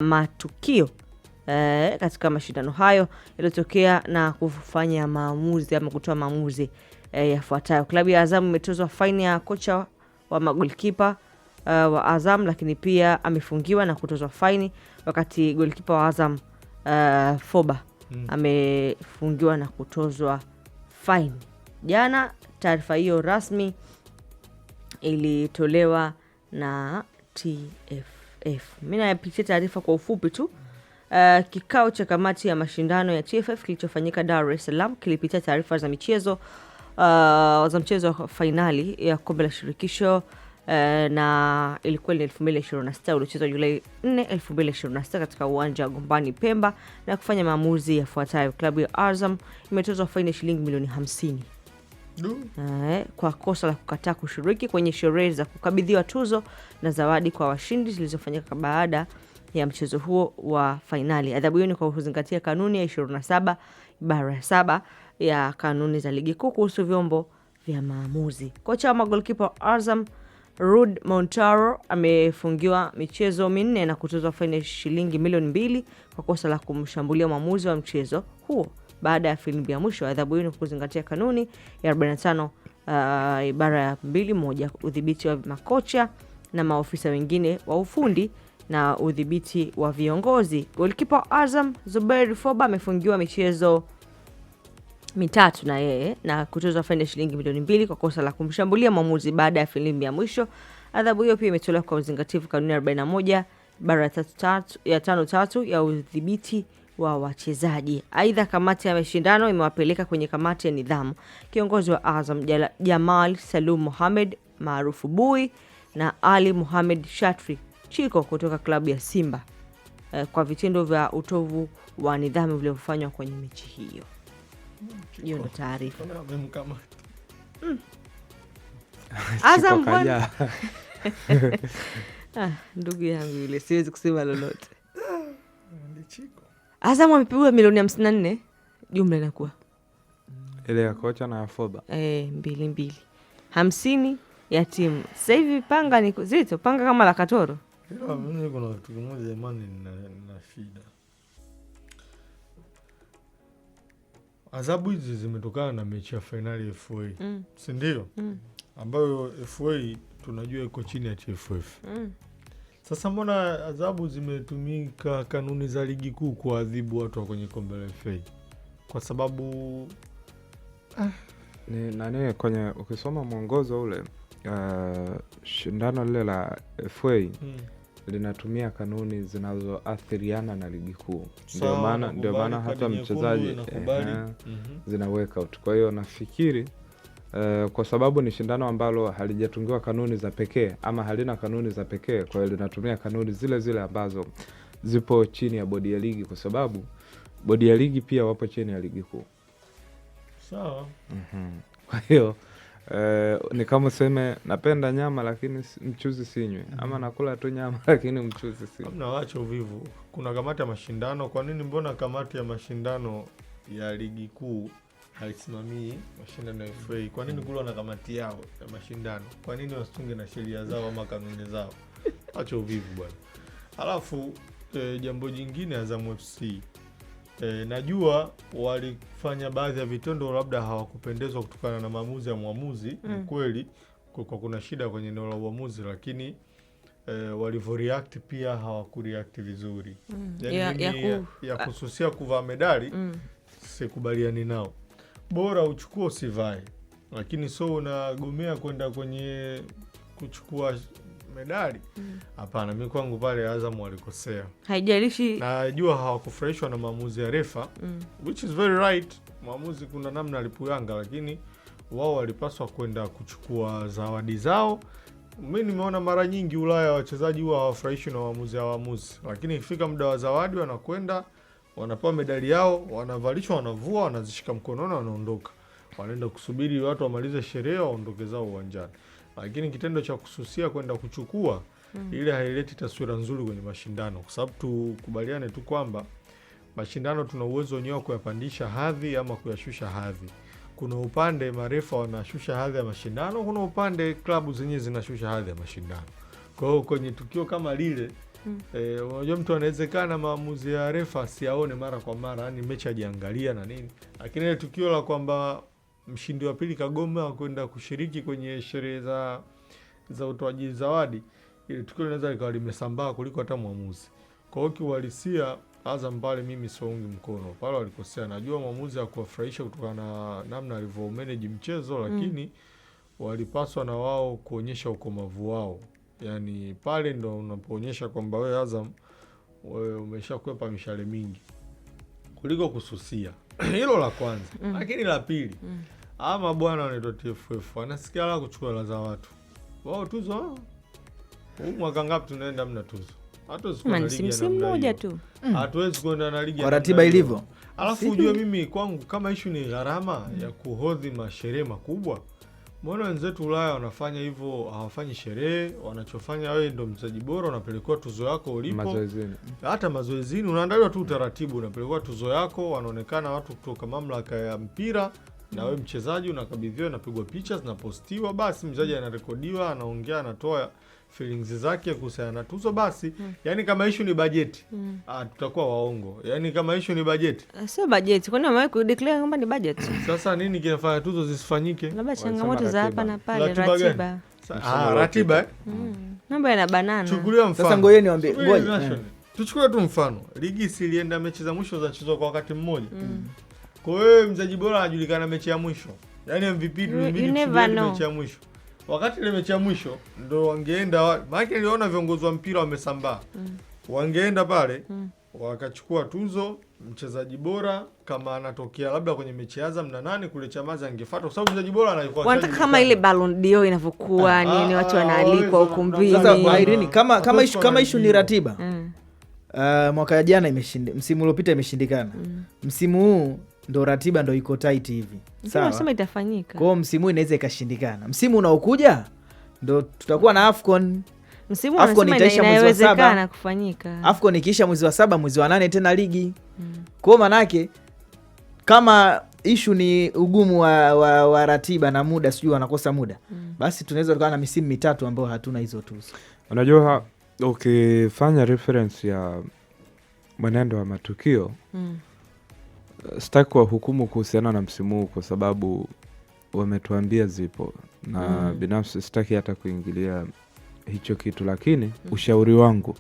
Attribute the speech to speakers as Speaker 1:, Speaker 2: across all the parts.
Speaker 1: matukio katika mashindano hayo yaliyotokea na kufanya maamuzi ama kutoa maamuzi yafuatayo. Klabu ya Azam imetozwa faini ya kocha wa magolikipa wa Azam, lakini pia amefungiwa na kutozwa faini, wakati golikipa wa Azam Foba amefungiwa na kutozwa faini. Jana taarifa hiyo rasmi ilitolewa na TFF. Mimi napitia taarifa kwa ufupi tu. Kikao cha kamati ya mashindano ya TFF kilichofanyika Dar es Salaam kilipitia taarifa za michezo za mchezo wa fainali ya kombe la shirikisho na ilikuwa ni 2026 uliochezwa Julai 4, 2026 katika uwanja wa Gombani Pemba, na kufanya maamuzi yafuatayo. Klabu ya Azam imetozwa faini ya shilingi milioni 50 kwa kosa la kukataa kushiriki kwenye sherehe za kukabidhiwa tuzo na zawadi kwa washindi zilizofanyika baada ya mchezo huo wa fainali. Adhabu hiyo ni kwa kuzingatia kanuni ya 27 ibara ya 7 ya kanuni za ligi kuu kuhusu vyombo vya maamuzi. Kocha wa magolikipa wa Azam Rud Montaro amefungiwa michezo 4 na kutozwa faini ya shilingi milioni 2 kwa kosa la kumshambulia mwamuzi wa mchezo huo baada ya filimbi ya mwisho. Adhabu hiyo ni kuzingatia kanuni ya 45 ibara ya 2(1) udhibiti wa makocha na maofisa wengine wa ufundi na udhibiti wa viongozi. Golikipa wa Azam Zuberi Foba amefungiwa michezo 3 na yeye na kutozwa faini ya shilingi milioni 2 kwa kosa la kumshambulia mwamuzi baada ya filimbi ya mwisho. Adhabu hiyo pia imetolewa kwa uzingatifu kanuni ya 41 ibara ya 5(3) ya udhibiti wa wachezaji. Aidha, kamati ya mashindano imewapeleka kwenye kamati ya nidhamu kiongozi wa Azam Jamal Salum Mohamed maarufu Bui na Ali Mohamed Shatri Chiko kutoka klabu ya Simba kwa vitendo vya utovu wa nidhamu vilivyofanywa kwenye mechi hiyo. Hiyo ndo taarifa. Azam bwana. Ndugu yangu yule, siwezi kusema lolote. Azam amepigwa milioni 54 jumla inakuwa.
Speaker 2: Ile ya kocha na ya Foba.
Speaker 1: 2 50 ya timu. Sasa hivi panga ni zito, panga kama la Katoro.
Speaker 3: Mimi kuna kitu kimoja imani na shida. Adhabu hizi zimetokana na mechi ya finali FA. Si ndio? Ambayo FA tunajua iko chini ya TFF. Sasa mbona adhabu zimetumika kanuni za ligi kuu kuadhibu watu wa kwenye kombe la FA? Kwa sababu
Speaker 2: ni nani kwenye ukisoma mwongozo ule shindano lile la FA linatumia kanuni zinazoathiriana na ligi kuu. Ndio maana hata mchezaji zinaweka out. Kwa hiyo nafikiri kwa sababu ni shindano ambalo halijatungiwa kanuni za pekee ama halina kanuni za pekee, kwa hiyo linatumia kanuni zile zile ambazo zipo chini ya bodi ya ligi, kwa sababu bodi ya ligi pia wapo chini ya ligi kuu.
Speaker 3: Sawa.
Speaker 2: Kwa hiyo ni kama useme napenda nyama lakini mchuzi sinywe, ama nakula tu nyama lakini mchuzi sinywe.
Speaker 3: Hamna, wacha uvivu. Kuna kamati ya mashindano. Kwa nini mbona kamati ya mashindano ya ligi kuu haisimamii mashindano ya FA? Kwa nini kule wana kamati yao ya mashindano? Kwa nini wasitunge na sheria zao ama kanuni zao? Wacha uvivu bwana. Alafu jambo jingine, Azam FC najua walifanya baadhi ya vitendo labda hawakupendezwa kutokana na maamuzi ya mwamuzi. Kweli kwa kuna shida kwenye eneo la uamuzi, lakini walivyoreact pia hawakureact vizuri. Ya kususia kuvaa medali sikubaliani nao. Bora uchukue usivae, lakini so unagomea kwenda kwenye kuchukua medali. Hapana, mimi kwangu pale Azam walikosea.
Speaker 1: Haijalishi.
Speaker 3: Najua hawakufurahishwa na maamuzi ya refa, which is very right. Maamuzi kuna namna alipuyanga, lakini wao walipaswa kwenda kuchukua zawadi zao. Mimi nimeona mara nyingi Ulaya wachezaji huwa hawafurahishwi na waamuzi, lakini ikifika muda wa zawadi wanakwenda, wanapewa medali yao, wanavalishwa, wanavua, wanazishika mkononi, wanaondoka. Wanaenda kusubiri watu wamalize sherehe waondoke zao uwanjani. Lakini kitendo cha kususia kwenda kuchukua ile haileti taswira nzuri kwenye mashindano, kwa sababu tukubaliane tu kwamba mashindano tuna uwezo wenyewe kuyapandisha hadhi ama kuyashusha hadhi. Kuna upande marefa wanashusha hadhi ya mashindano, kuna upande klabu zenyewe zinashusha hadhi ya mashindano. Kwa hiyo kwenye tukio kama lile Unajua mtu anawezekana maamuzi ya refa siaone mara kwa mara, yani mechi ajiangalia na nini, lakini ile tukio la kwamba mshindi wa pili kagoma kwenda kushiriki kwenye sherehe za utoaji zawadi, ile tukio linaweza likawa limesambaa kuliko hata mwamuzi. Kwa hiyo kiuhalisia Azam pale mimi siungi mkono. Pale walikosea. Najua mwamuzi hakuwafurahisha kutokana na namna alivyo manage mchezo, lakini walipaswa na wao kuonyesha ukomavu wao. Yaani pale ndo unapoonyesha kwamba wewe Azam umeshakwepa mishale mingi kuliko kususia. Hilo la kwanza. Lakini la pili, ama bwana wanaitwa TFF wanasikia la kuchukua la za watu. Wao tuzo huu mwaka ngapi tunaenda mna tuzo? Hatuwezi kwenda ligi ya
Speaker 1: msimu mmoja tu.
Speaker 3: Hatuwezi kwenda na ligi
Speaker 4: kwa ratiba ilivyo.
Speaker 3: Alafu ujue mimi kwangu kama issue ni gharama ya kuhodhi masherehe makubwa, mbona wenzetu Ulaya wanafanya hivyo, hawafanyi sherehe, wanachofanya wewe ndo mchezaji bora unapelekwa tuzo yako ulipo.
Speaker 2: Mazoezini.
Speaker 3: Hata mazoezini unaandaliwa tu utaratibu, unapelekwa tuzo yako, wanaonekana watu kutoka mamlaka ya mpira na wewe mchezaji unakabidhiwa, unapigwa picha zinapostiwa, basi mchezaji anarekodiwa, anaongea, anatoa feelings zake kuhusiana na tuzo basi. Yaani kama issue ni budget, tutakuwa waongo. Yaani kama issue ni budget.
Speaker 1: Sio budget. Kwani wamewahi kudeclare kwamba ni budget?
Speaker 3: Sasa nini kinafanya tuzo zisifanyike?
Speaker 1: Labda changamoto za hapa na pale,
Speaker 3: ratiba. Ratiba.
Speaker 1: Mambo yana banana.
Speaker 3: Chukulia mfano.
Speaker 4: Sasa ngoja niwaambie.
Speaker 3: Tuchukue tu mfano. Ligi silienda mechi za mwisho za chezo kwa wakati mmoja. Kwa hiyo mchezaji bora anajulikana mechi ya mwisho. Yaani MVP tulibidi mechi ya mwisho. Wakati ile mechi ya mwisho ndo wangeenda, maana niliona viongozi wa mpira wamesambaa. Wangeenda pale wakachukua tuzo mchezaji bora kama anatokea labda kwenye mechi ya Azam na nani kule Chamazi angefuata kwa sababu mchezaji bora anaikuwa
Speaker 1: wanataka kama ile Ballon d'Or inavyokuwa nini, watu wanaalikwa ukumbini.
Speaker 4: Sasa Irene, kama issue ni ratiba. Mwaka jana msimu uliopita imeshindikana. Msimu huu ndo ratiba ndo iko tight hivi.
Speaker 1: Sawa. Nasema itafanyika.
Speaker 4: Kwa hiyo msimu huu inaweza ikashindikana. Msimu unaokuja ndo tutakuwa na AFCON.
Speaker 1: Msimu unasema inawezekana kufanyika.
Speaker 4: AFCON ikiisha mwezi wa 7, mwezi wa 8 tena ligi. Kwa hiyo manake kama issue ni ugumu wa ratiba na muda, sijui wanakosa muda. Basi tunaweza kuwa na misimu mitatu ambayo hatuna hizo tuzo.
Speaker 2: Unajua ukifanya reference ya mwenendo wa matukio, sitaki kuwahukumu kuhusiana na msimu huu kwa sababu wametuambia zipo na binafsi sitaki hata kuingilia hicho kitu, lakini ushauri wangu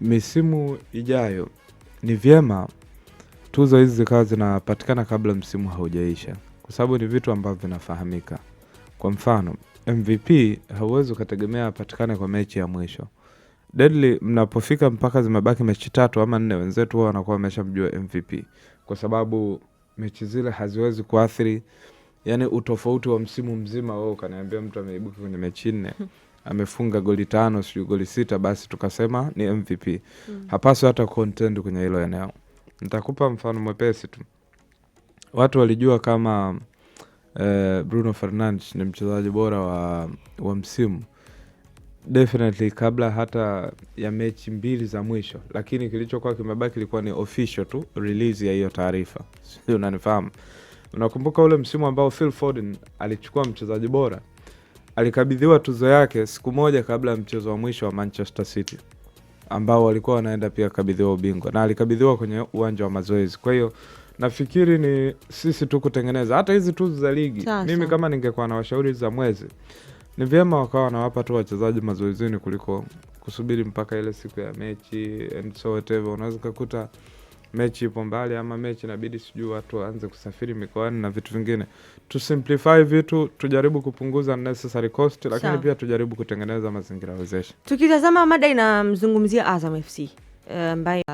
Speaker 2: misimu ijayo ni vyema tuzo hizi zikawa zinapatikana kabla msimu haujaisha, kwa sababu ni vitu ambavyo vinafahamika. Kwa mfano MVP hauwezi kutegemea apatikane kwa mechi ya mwisho. Deadly mnapofika mpaka zimebaki mechi 3 ama 4, wenzetu wao wanakuwa wameshamjua MVP, kwa sababu mechi zile haziwezi kuathiri yani utofauti wa msimu mzima. Wao kaniambia mtu ameibuka kwenye mechi 4 amefunga goli 5 sio goli 6, basi tukasema ni MVP. Hapaswi hata contend kwenye hilo eneo. Nitakupa mfano mwepesi tu. Watu walijua kama Bruno Fernandes ni mchezaji bora wa msimu definitely kabla hata ya mechi 2 za mwisho, lakini kilichokuwa kimebaki kilikuwa ni official tu release ya hiyo taarifa. Sio, unanifahamu? Unakumbuka ule msimu ambao Phil Foden alichukua mchezaji bora, alikabidhiwa tuzo yake siku moja kabla ya mchezo wa mwisho wa Manchester City ambao walikuwa wanaenda pia kabidhiwa ubingwa, na alikabidhiwa kwenye uwanja wa mazoezi. Kwa hiyo nafikiri ni sisi tu kutengeneza hata hizi tuzo za ligi. Mimi kama ningekuwa na washauri za mwezi, ni vyema wakawa wanawapa tu wachezaji mazoezini kuliko kusubiri mpaka ile siku ya mechi and so whatever. Unaweza kukuta mechi ipo mbali ama mechi inabidi sijui watu waanze kusafiri mikoani na vitu vingine. To simplify vitu, tujaribu kupunguza unnecessary cost, lakini pia tujaribu kutengeneza mazingira wezeshi. Tukitazama
Speaker 1: mada inamzungumzia Azam FC ambaye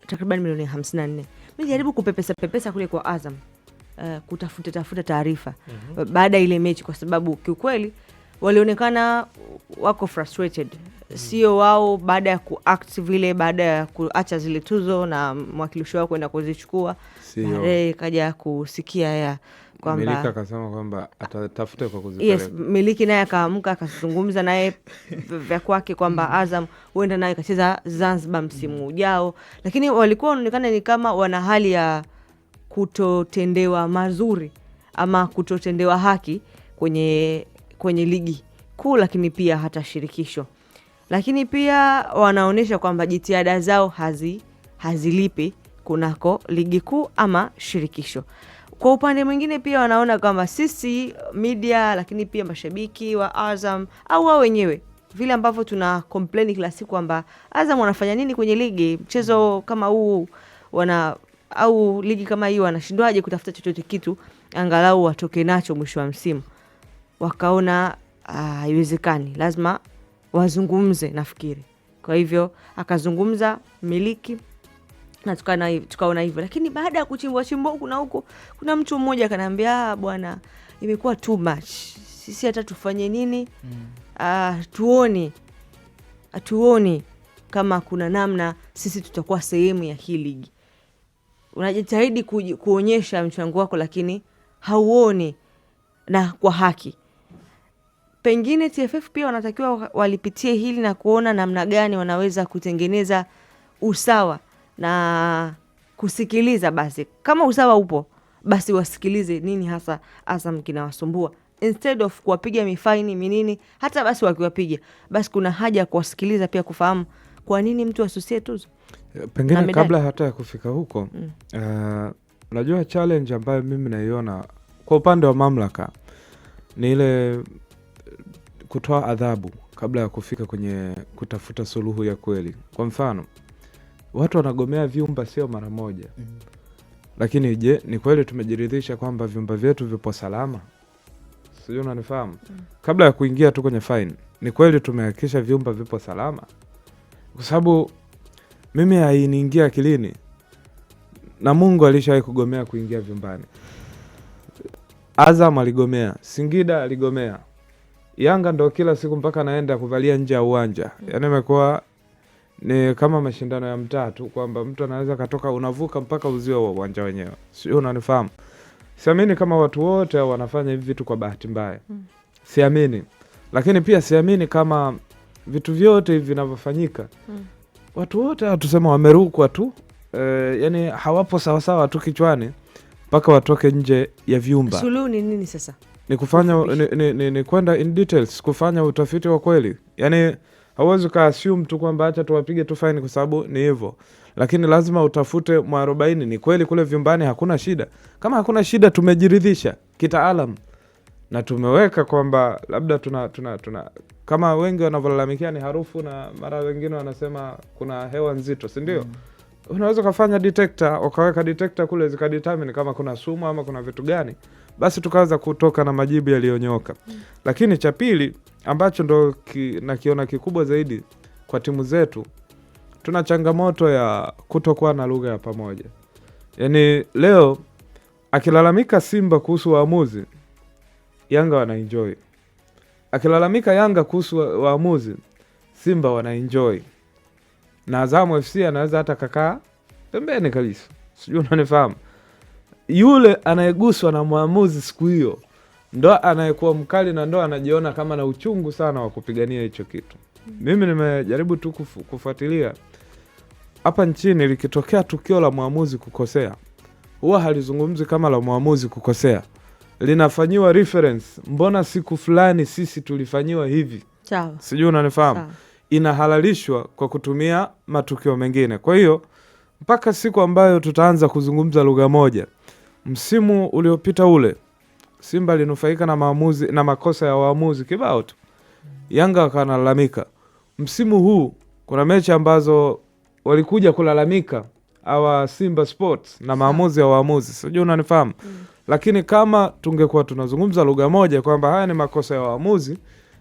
Speaker 1: takriban milioni 54. Mimi jaribu kupepesa kule kwa Azam kutafuta taarifa baada ile mechi, kwa sababu kiukweli walionekana wako frustrated. Sio wao baada ya kuact vile, baada ya kuacha zile tuzo na mwakilishi wao kwenda kuzichukua, baadaye kaja kusikia ya kwamba
Speaker 2: Miliki akasema kwamba atatafuta kwa kuzipeleka.
Speaker 1: Yes, Miliki naye akaamka akazungumza naye vya kwake kwamba Azam huenda naye kacheza Zanzibar msimu ujao, lakini walikuwa wanaonekana ni kama wana hali ya kutotendewa mazuri ama kutotendewa haki kwenye ligi kuu, lakini pia hata shirikisho. lakini pia wanaonyesha kwamba jitihada zao hazilipi kunako ligi kuu ama shirikisho. Kwa upande mwingine pia wanaona kwamba sisi media, lakini pia mashabiki wa Azam au wao wenyewe vile ambavyo tuna complain kila siku kwamba Azam wanafanya nini kwenye ligi, mchezo kama huu au ligi kama hii wanashindwaje kutafuta chochote kitu angalau watoke nacho mwisho wa msimu. Wakaona haiwezekani, lazima wazungumze nafikiri. Kwa hivyo akazungumza miliki na tukaona hivyo, lakini baada ya kuchimbwa huku na huko, kuna mtu mmoja akaniambia bwana, imekuwa too much, sisi hata tufanye nini? Tuoni kama kuna namna sisi tutakuwa sehemu ya hii ligi. Unajitahidi kuonyesha mchango wako, lakini hauoni na kwa haki. Pengine TFF pia wanatakiwa walipitie hili na kuona namna gani wanaweza kutengeneza usawa na kusikiliza. Basi kama usawa upo, basi wasikilize nini hasa Azam kinawasumbua, instead of kuwapiga mifaini minini. Hata basi wakiwapiga, basi kuna haja ya kuwasikiliza pia, kufahamu kwa nini mtu asusie tuzo.
Speaker 2: Pengine kabla hata ya kufika huko, unajua challenge ambayo mimi naiona kwa upande wa mamlaka ni ile kutoa adhabu kabla ya kufika kwenye kutafuta suluhu ya kweli. Kwa mfano, watu wanagomea vyumba sio mara moja. Lakini je, ni kweli tumejiridhisha kwamba vyumba vyetu vipo salama? Sio, unanifahamu? Kabla ya kuingia tu kwenye fine, ni kweli tumehakikisha vyumba vipo salama? Kwa sababu mimi hainiingia akilini, na Mungu alishawahi kugomea kuingia vyumbani. Azam aligomea, Singida aligomea, Yanga ndo kila siku mpaka naenda kuvalia nje ya uwanja. Yaani imekuwa ni kama mashindano ya mtaa tu, kwamba mtu anaweza katoka, unavuka mpaka uzio wa uwanja wenyewe. Sio, unanifahamu? Siamini kama watu wote wanafanya hivi vitu kwa bahati mbaya. Siamini. Lakini pia siamini kama vitu vyote hivi vinavyofanyika watu wote hatusema wamerukwa tu, yani hawapo sawasawa tu kichwani mpaka watoke nje ya vyumba.
Speaker 1: Suluhu ni nini sasa?
Speaker 2: Ni kufanya ni kwenda in details, kufanya utafiti wa kweli. Yani hauwezi ka assume tu kwamba acha tuwapige tu fine kwa sababu ni hivyo. Lakini lazima utafute mwarobaini, ni kweli kule vyumbani hakuna shida. Kama hakuna shida, tumejiridhisha kitaalam na tumeweka kwamba labda tuna kama wengi wanavyolalamikia ni harufu, na mara wengine wanasema kuna hewa nzito, si ndio? Unaweza kufanya detector, ukaweka detector kule zikadetermine kama kuna sumu ama kuna vitu gani, basi tukaweza kutoka na majibu yaliyonyoka. Lakini cha pili ambacho ndo nakiona kikubwa zaidi kwa timu zetu, tuna changamoto ya kutokuwa na lugha ya pamoja. Yaani leo akilalamika Simba kuhusu waamuzi, Yanga wanaenjoy. Akilalamika Yanga kuhusu waamuzi, Simba wanaenjoy. Na Azam FC anaweza hata kakaa pembeni kabisa. Sijui unanifahamu? Yule anayeguswa na mwamuzi siku hiyo ndo anayekuwa mkali na ndo anajiona kama na uchungu sana wa kupigania hicho kitu. Mimi nimejaribu tu kufuatilia hapa nchini, likitokea tukio la mwamuzi kukosea, huwa halizungumzi kama la mwamuzi kukosea, linafanyiwa reference, mbona siku fulani sisi tulifanyiwa hivi.
Speaker 1: Sawa.
Speaker 2: Sijui unanifahamu? Inahalalishwa kwa kutumia matukio mengine. Kwa hiyo mpaka siku ambayo tutaanza kuzungumza lugha moja. Msimu uliopita ule Simba linufaika na maamuzi na makosa ya waamuzi kibao tu, Yanga wakanalalamika. Msimu huu kuna mechi ambazo walikuja kulalamika hawa Simba Sports na maamuzi ya waamuzi. Sijui unanifahamu? Lakini kama tungekuwa tunazungumza lugha moja kwamba haya ni makosa ya waamuzi,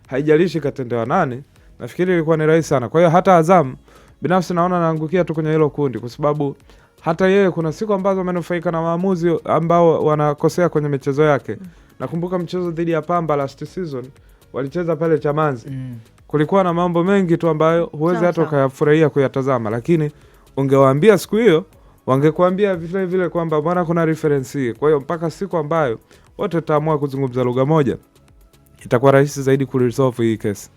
Speaker 2: haijalishi katendewa nani, nafikiri ilikuwa ni rahisi sana. Kwa hiyo hata Azam binafsi naona naangukia tu kwenye hilo kundi, kwa sababu hata yeye kuna siku ambazo amenufaika na waamuzi ambao wanakosea kwenye michezo yake. Nakumbuka mchezo dhidi ya Pamba last season, walicheza pale Chamazi. Kulikuwa na mambo mengi tu ambayo huwezi hata ukayafurahia kuyatazama, lakini ungewaambia siku hiyo, wangekuambia vile vile kwamba bwana kuna reference hii. Kwa hiyo mpaka siku ambayo wote tutaamua kuzungumza lugha moja, itakuwa rahisi zaidi kuresolve hii kesi.